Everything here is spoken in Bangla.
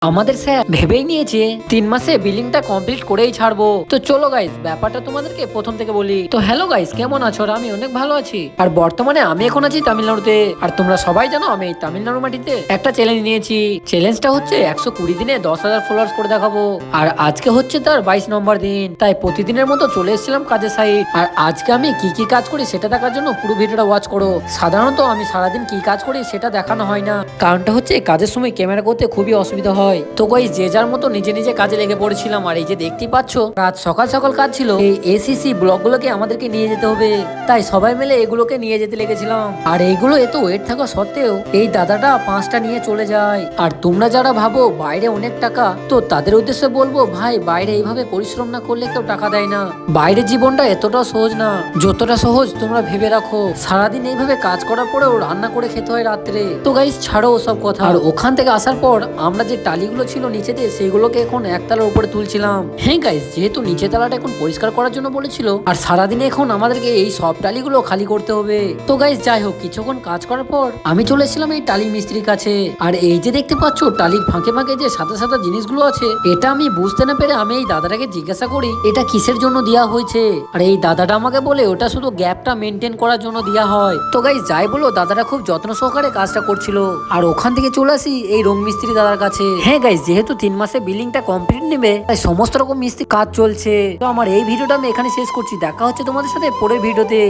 আমাদের স্যার ভেবেই নিয়েছে 3 মাসে বিলিংটা কমপ্লিট করেই ছাড়বো। তো চলো গাইস, ব্যাপারটা তোমাদেরকে প্রথম থেকে বলি। তো হ্যালো গাইস, কেমন আছো? আর আমি অনেক ভালো আছি। আর বর্তমানে আমি এখন আছি তামিলনাড়ুতে। আর তোমরা সবাই জানো আমি এই তামিলনাড়ু মাটিতে একটা চ্যালেঞ্জ নিয়েছি। চ্যালেঞ্জটা হচ্ছে 120 দিনে 10,000 ফলোয়ার্স করে দেখাবো। আর আজকে হচ্ছে তার 22 নম্বর দিন। তাই প্রতিদিনের মতো চলে এসেছিলাম কাজের সাইড। আর আজকে আমি কি কি কাজ করি সেটা দেখার জন্য পুরো ভিডিওটা ওয়াচ করো। সাধারণত আমি সারাদিন কি কাজ করি সেটা দেখানো হয় না, কারণটা হচ্ছে কাজের সময় ক্যামেরা করতে খুবই অসুবিধা হয়। তো গাইস, যে যার মতো নিজে নিজে কাজে লেগে পড়েছিলাম। আর এই যে দেখতেই পাচ্ছ, রাত সকাল সকাল কাজ ছিল। এই এসিসি ব্লকগুলোকে আমাদেরকে নিয়ে যেতে হবে, তাই সবাই মিলে এগুলোকে নিয়ে যেতে লেগেছিলাম। আর এইগুলো এত ওয়েট থাকা সত্ত্বেও এই দাদাটা 5টা নিয়ে চলে যায়। আর তোমরা যারা ভাবো বাইরে অনেক টাকা, তো তাদের উদ্দেশ্যে বলবো ভাই, বাইরে এইভাবে পরিশ্রম না করলে কেউ টাকা দেয় না। বাইরের জীবনটা এতটা সহজ না যতটা সহজ তোমরা ভেবে রাখো। সারাদিন এইভাবে কাজ করার পরেও রান্না করে খেতে হয় রাত্রে। তো গাইস ছাড়ো ওসব কথা। আর ওখান থেকে আসার পর আমরা যে টালিগুলো ছিল নিচেতে, সেগুলোকে এখন একতলার উপরে তুলছিলাম। হ্যাঁ গাইস, যেহেতু নিচে তলাটা এখন পরিষ্কার করার জন্য বলেছিল, আর সারাদিনে এখন আমাদেরকে এই সব টালিগুলো খালি করতে হবে। তো গাইস যাই হোক, কিছুক্ষণ কাজ করার পর আমি চলে এসেছিলাম এই টালি মিস্ত্রির কাছে। আর এই যে দেখতে পাচ্ছ টালির ফাঁকে ফাঁকে যে সাদা সাদা জিনিসগুলো আছে, এটা আমি বুঝতে না পেরে আমি এই দাদাটাকে জিজ্ঞাসা করি এটা কিসের জন্য দেওয়া হয়েছে। আর এই দাদাটা আমাকে বলে ওটা শুধু গ্যাপটা মেনটেন করার জন্য দেওয়া হয়। তো গাইস যাই বলো, দাদাটা খুব যত্ন সহকারে কাজটা করছিল। আর ওখান থেকে চলে আসি এই রং মিস্ত্রি দাদার কাছে। হ্যাঁ গাইস, যেহেতু 3 মাসে বিলিংটা কমপ্লিট নেবে, তাই সমস্ত রকম মিস্ত্রি কাজ চলছে। তো আমার এই ভিডিওটা আমি এখানে শেষ করছি। দেখা হচ্ছে তোমাদের সাথে পরের ভিডিওতে।